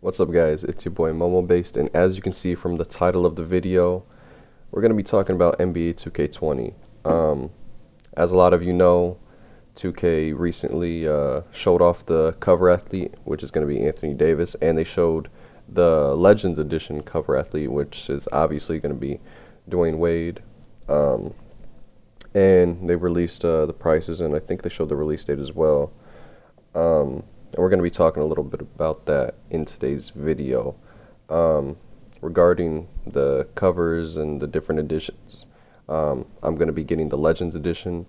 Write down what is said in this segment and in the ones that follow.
What's up guys, it's your boy MomoBased, and as you can see from the title of the video, we're going to be talking about NBA 2K20. As a lot of you know, 2K recently showed off the cover athlete, which is going to be Anthony Davis, and they showed the Legends Edition cover athlete, which is obviously going to be Dwayne Wade. And they released the prices, and I think they showed the release date as well. And we're going to be talking a little bit about that in today's video, regarding the covers and the different editions. I'm going to be getting the Legends Edition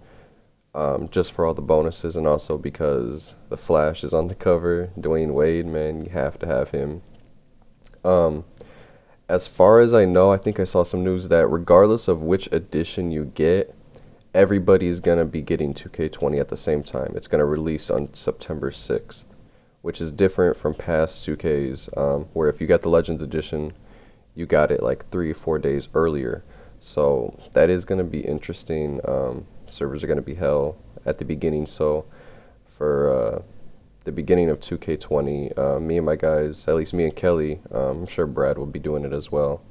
just for all the bonuses, and also because the Flash is on the cover. Dwayne Wade, man, you have to have him. As far as I know, I think I saw some news that regardless of which edition you get, everybody is going to be getting 2K20 at the same time. It's going to release on September 6th, which is different from past 2Ks, where if you got the Legends Edition, you got it like 3 or 4 days earlier. So that is going to be interesting. Servers are going to be hell at the beginning, so for the beginning of 2K20, me and my guys, at least me and Kelly, I'm sure Brad will be doing it as well,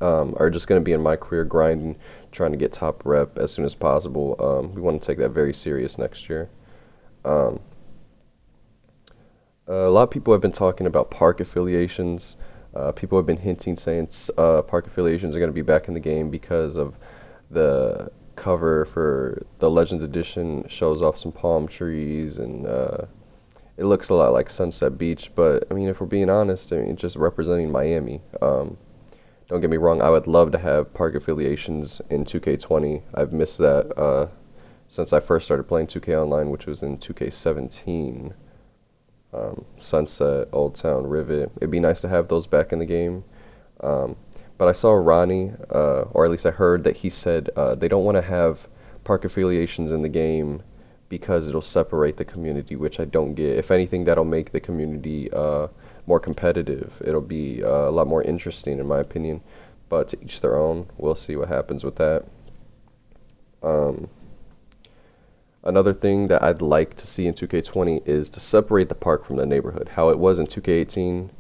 are just going to be in my career grinding, trying to get top rep as soon as possible. We want to take that very serious next year. A lot of people have been talking about park affiliations. People have been hinting, saying park affiliations are going to be back in the game because of the cover for the Legends Edition shows off some palm trees, and it looks a lot like Sunset Beach. But I mean, if we're being honest, I mean, it's just representing Miami. Don't get me wrong, I would love to have park affiliations in 2K20. I've missed that since I first started playing 2K Online, which was in 2K17. Sunset, Old Town, Rivet. It'd be nice to have those back in the game. But I saw Ronnie, or at least I heard that he said they don't want to have park affiliations in the game because it'll separate the community, which I don't get. If anything, that'll make the community more competitive. It'll be a lot more interesting, in my opinion. But to each their own. We'll see what happens with that. Another thing that I'd like to see in 2K20 is to separate the park from the neighborhood. How it was in 2K18,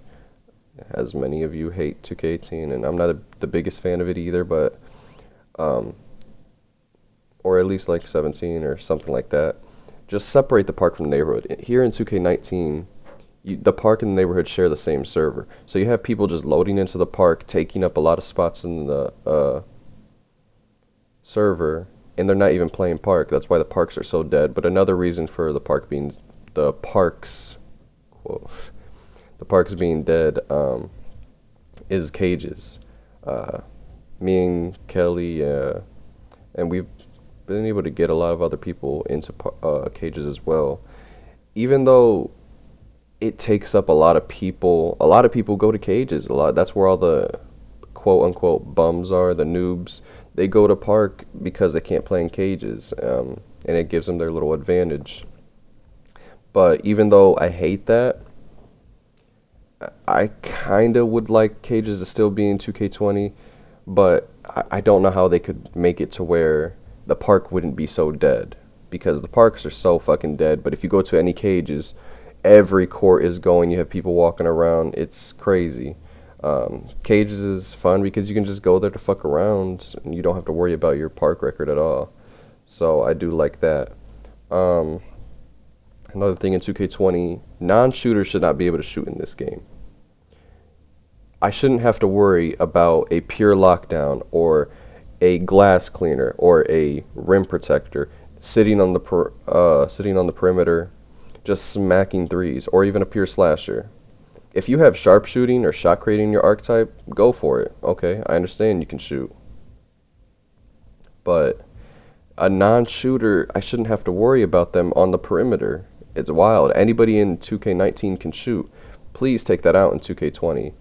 as many of you hate 2K18, and I'm not the biggest fan of it either, but, or at least like 17 or something like that. Just separate the park from the neighborhood. Here in 2K19, the park and the neighborhood share the same server. So you have people just loading into the park, taking up a lot of spots in the server, and they're not even playing park. That's why the parks are so dead. But another reason for the parks being dead is cages. Me and Kelly, and we've been able to get a lot of other people into cages as well. Even though it takes up a lot of people go to cages. That's where all the quote unquote bums are, the noobs. They go to park because they can't play in cages, and it gives them their little advantage. But even though I hate that, I kind of would like cages to still be in 2K20, but I don't know how they could make it to where the park wouldn't be so dead, because the parks are so fucking dead. But if you go to any cages, every court is going, you have people walking around, it's crazy. Cages is fun because you can just go there to fuck around and you don't have to worry about your park record at all. So I do like that. Another thing in 2K20, non-shooters should not be able to shoot in this game. I shouldn't have to worry about a pure lockdown or a glass cleaner or a rim protector sitting on the perimeter just smacking threes, or even a pure slasher. If you have sharpshooting or shot creating your archetype, go for it. Okay, I understand you can shoot. But a non-shooter, I shouldn't have to worry about them on the perimeter. It's wild. Anybody in 2K19 can shoot. Please take that out in 2K20.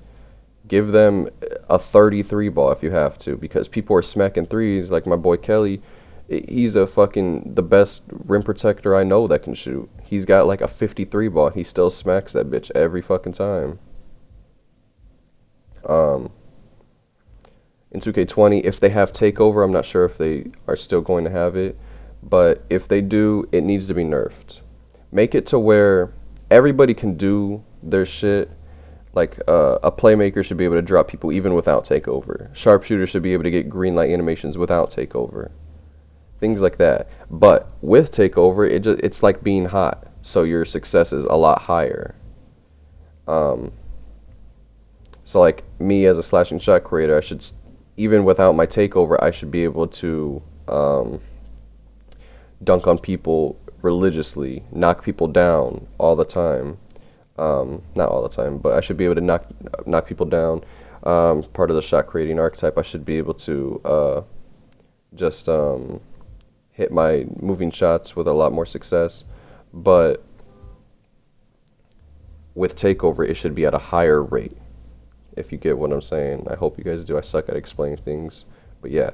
Give them a 33 ball if you have to, because people are smacking threes, like my boy Kelly. He's the best rim protector I know that can shoot. He's got like a 53 ball. He still smacks that bitch every fucking time. In 2K20, if they have takeover, I'm not sure if they are still going to have it, but if they do, it needs to be nerfed. Make it to where everybody can do their shit. Like a playmaker should be able to drop people even without takeover. Sharpshooter should be able to get green light animations without takeover. Things like that. But with takeover, it's like being hot, so your success is a lot higher. Um, so like me as a slashing shot creator, even without my takeover, I should be able to dunk on people religiously, knock people down all the time. Not all the time, but I should be able to knock people down. Part of the shot creating archetype, I should be able to just hit my moving shots with a lot more success. But with takeover, it should be at a higher rate. If you get what I'm saying, I hope you guys do. I suck at explaining things, but yeah.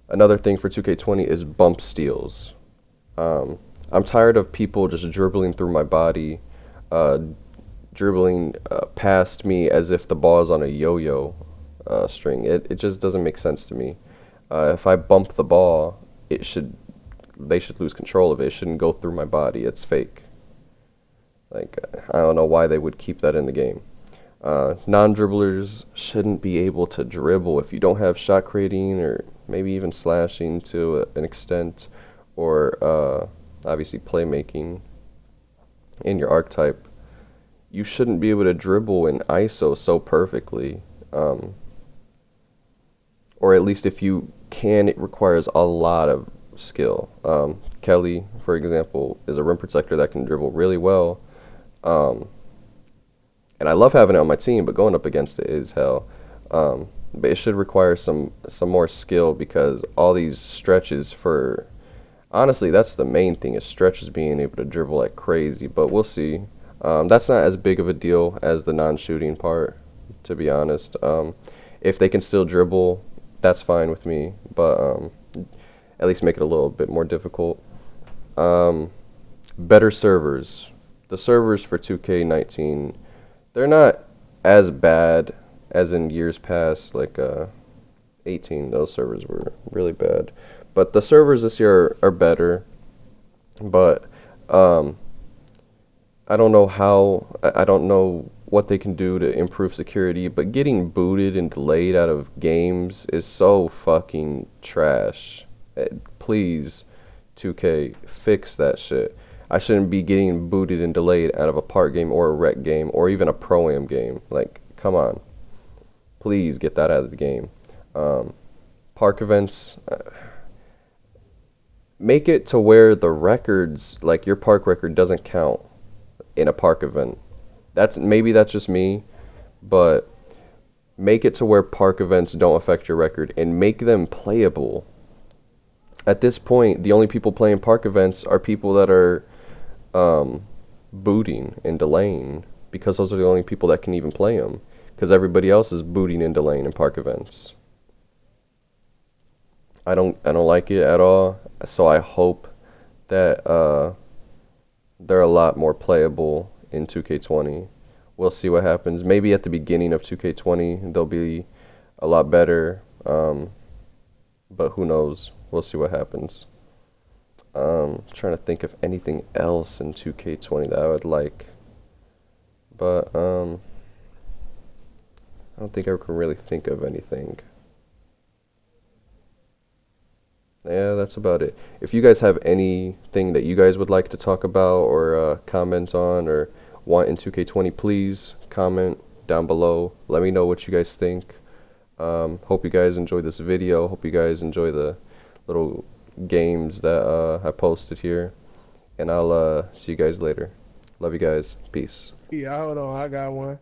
Another thing for 2K20 is bump steals. I'm tired of people just dribbling through my body, dribbling past me as if the ball is on a yo-yo string. It just doesn't make sense to me. If I bump the ball, they should lose control of it. It shouldn't go through my body. It's fake. Like, I don't know why they would keep that in the game. Non-dribblers shouldn't be able to dribble if you don't have shot creating or maybe even slashing to an extent, or obviously playmaking in your archetype. You shouldn't be able to dribble in ISO so perfectly. Or at least if you can, it requires a lot of skill. Kelly, for example, is a rim protector that can dribble really well. And I love having it on my team, but going up against it is hell. But it should require some more skill, because all these stretches honestly, that's the main thing, is stretches being able to dribble like crazy, but we'll see. That's not as big of a deal as the non-shooting part, to be honest. If they can still dribble, that's fine with me, but at least make it a little bit more difficult. Better servers. The servers for 2K19, they're not as bad as in years past, like 18. Those servers were really bad. But the servers this year are better. But I don't know what they can do to improve security, but getting booted and delayed out of games is so fucking trash. Please, 2K, fix that shit. I shouldn't be getting booted and delayed out of a park game or a rec game or even a pro-am game. Like, come on. Please get that out of the game. Park events, make it to where the records, like your park record, doesn't count in a park event. Maybe that's just me, but make it to where park events don't affect your record and make them playable. At this point, the only people playing park events are people that are booting and delaying, because those are the only people that can even play them, because everybody else is booting and delaying in park events. I don't like it at all, so I hope that they're a lot more playable in 2K20. We'll see what happens. Maybe at the beginning of 2K20 they'll be a lot better, but who knows? We'll see what happens. Trying to think of anything else in 2K20 that I would like, but I don't think I can really think of anything. Yeah, that's about it. If you guys have anything that you guys would like to talk about or comment on or want in 2K20, please comment down below. Let me know what you guys think. Hope you guys enjoyed this video. Hope you guys enjoy the little games that I posted here, and I'll see you guys later. Love you guys. Peace. Yeah, hold on, I got one.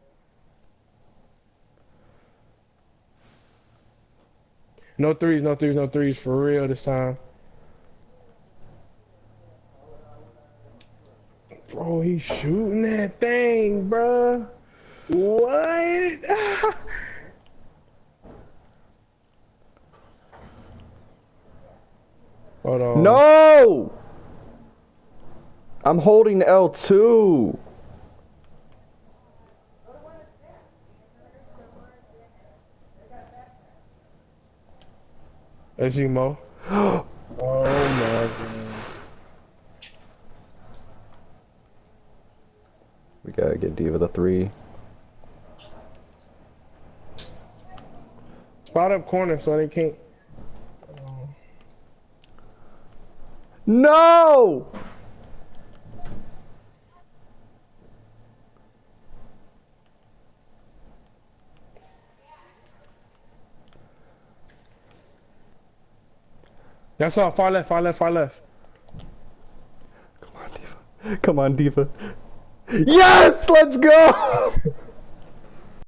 No threes, no threes, no threes, for real this time. Bro, he's shooting that thing, bruh. What? Hold on. No! I'm holding L2. Let's see, Mo. Oh my god. We gotta get Diva the 3. Spot up corner so they can't. No! That's all. Far left, far left, far left. Come on, Diva. Come on, Diva. Yes! Let's go!